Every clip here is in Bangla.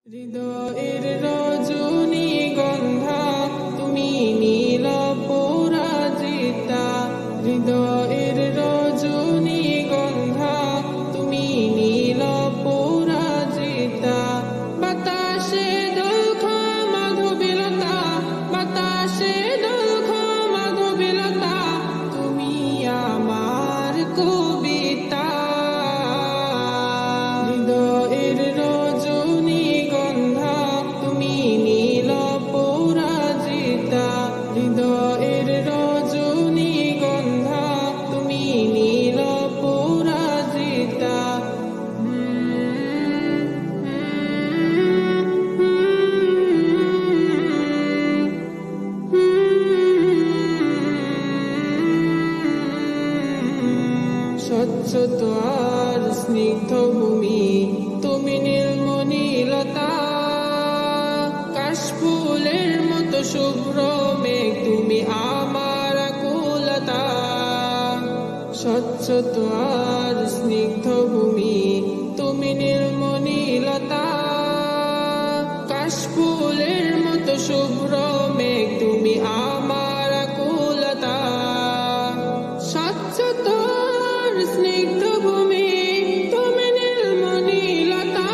হৃদয়ের রজনীগন্ধা তুমি নীল পরাজিতা। হৃদয়ের রজনীগন্ধা তুমি নীল পরাজিতা। বাতাসে দোলখা মাধবীলতা, বাতাসে দোলখা মাধবীলতা, তুমি আমার কবিতা। হৃদয়ের রজনীগন্ধা তুমি নীল পরাজিতা। হৃদয়ের রজনীগন্ধা তুমি নীল পরাজিতা। স্বচ্ছ আর স্নিগ্ধ ভূমি তুমি নীলমণিলতা। কাশফুলের মতো শুভ্র মেঘ তুমি আমার আকুলতা। স্বচ্ছ আর স্নিগ্ধ ভূমি তুমি নীলমণিলতা। কাশফুলের মতো শুভ্র মেঘ তুমি আমার আকুলতা। স্বচ্ছ স্নিগ্ধ ভূমি তুমি নীলমণিলতা।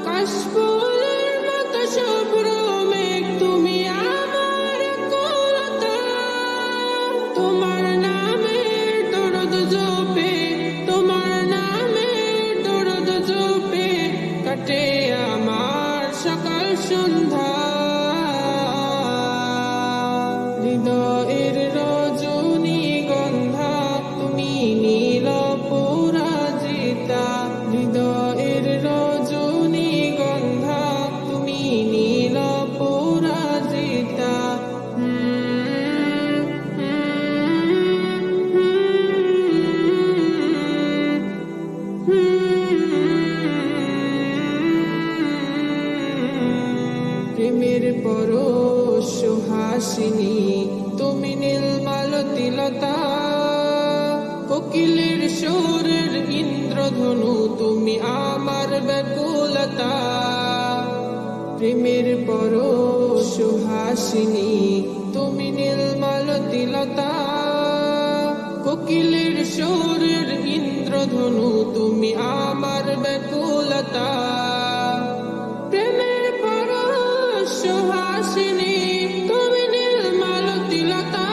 কাশফুলের মতো শুভ্র মেঘ তুমি আমার আকুলতা। তোমার নামের দরদ জপে, তোমার নামের দরদ জপে কাটে আমার সকাল সন্ধ্যা। হৃদয়ের রজনীগন্ধা তুমি নীল পরাজিতা। হৃদয়ের রজনীগন্ধা তুমি নীল পরাজিতা। প্রেমের পরশ সুহাসিনী তুমি নীলমালতিলতা। কোকিলের সুরের ইন্দ্রধনু তুমি আমার ব্যাকুলতা। প্রেমের পরশ সুহাসিনী তুমি নীলমালতিলতা। কোকিলের সুরের ইন্দ্রধনু তুমি আমার ব্যাকুলতা। প্রেমের পরশ সুহাসিনী তুমি নীলমালতিলতা।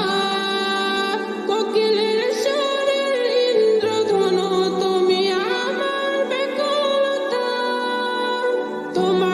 কোকিলের সুরের ইন্দ্রধনু তুমি আমার ব্যাকুলতা। তোমার